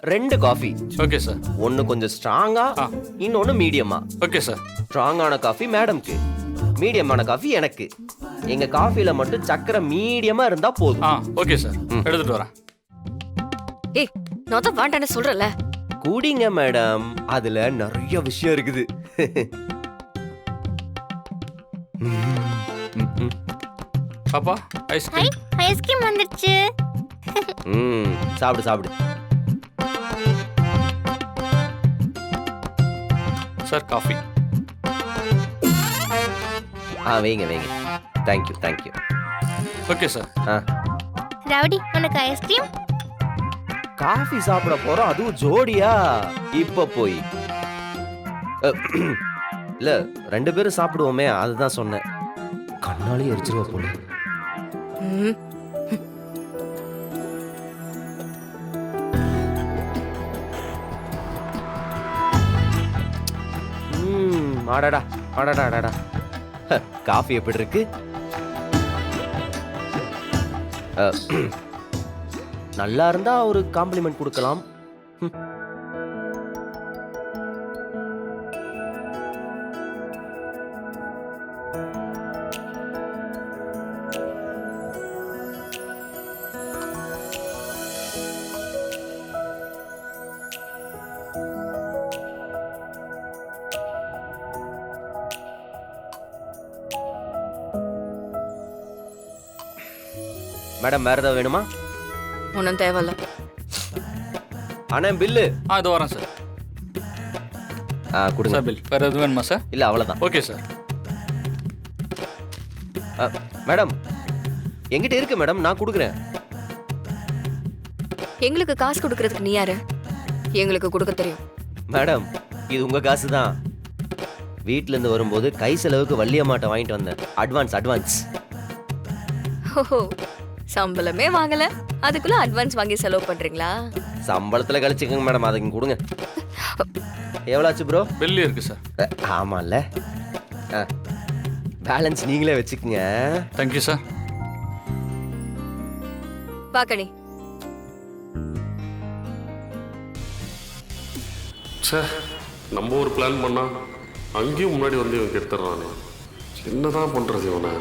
2 coffee. Okay sir. ஒன்னு கொஞ்சம் ஸ்ட்ராங்கா, இன்னொன்னு மீடியமா. Okay sir. ஸ்ட்ராங்கான காஃபி மேடம்க்கு, மீடியமான காஃபி எனக்கு. எங்க காஃபில மட்டும் சக்கரை மீடியமா இருந்தா போதும். Okay sir. எடுத்துட்டு வரேன். ஏய், நான் தான் வேண்டான்னு சொல்றல. குடிங்க மேடம், அதுல நிறைய விஷயம் இருக்குது. பாப்பா ஐஸ்கிரீம். ஐஸ்கிரீம் வந்துருச்சு. சாப்பிடு சாப்பிடு. Sir coffee. வைங்க வைங்க. Thank you thank you. Okay sir. Rowdy, உனக்கு ஐஸ்கிரீம்? காஃபி சாப்பிட போறோம், அதுவும் ஜோடியா. இப்ப போய் இல்ல 2 பேரும் சாப்பிடுவோமே, அதுதான் சொன்னேன். கண்ணாலே எரிச்சிருவா போல. அடடா அடடா அடடா. காஃபி எப்படி இருக்கு? நல்லா இருந்தா ஒரு காம்ப்ளிமெண்ட் கொடுக்கலாம். மேடம் வேற ஏதாவது வேணுமா? ஒன்றும் தேவையில்ல. அண்ணா பில்லு. இது வரேன் சார். கொடுங்க சார் பில். வேற எதுவும் வேணுமா சார்? இல்ல அவ்வளவுதான். Okay sir. மேடம் என்கிட்ட இருக்கு மேடம், நான் கொடுக்குறேன். எங்களுக்கு காசு கொடுக்கறதுக்கு நீ யாரு? எங்களுக்கு கொடுக்க தெரியும். மேடம் இது உங்க காசு தான். வீட்ல இருந்து வரும்போது கை செலவுக்கு வள்ளியம்மாட்ட வாங்கிட்டு வந்தேன். Advance advance. ஓஹோ, சம்பளமே வாங்கல, அதுக்குள்ள அட்வான்ஸ் வாங்கி செலவு பண்றீங்களா? சம்பளத்துல கழிச்சுக்கோங்க மேடம், அதுக்கு கொடுங்க. எவ்வளோ ஆச்சு ப்ரோ? பில்லு இருக்கு சார். ஆமாம்ல, பேலன்ஸ் நீங்களே வச்சுக்கோங்க. Thank you sir. பாக்கணி. சார் நம்ம ஒரு பிளான் பண்ணா அங்கேயும் முன்னாடி வந்து இவன் கெடுத்துறானே. என்னதான் பண்றது இவனை?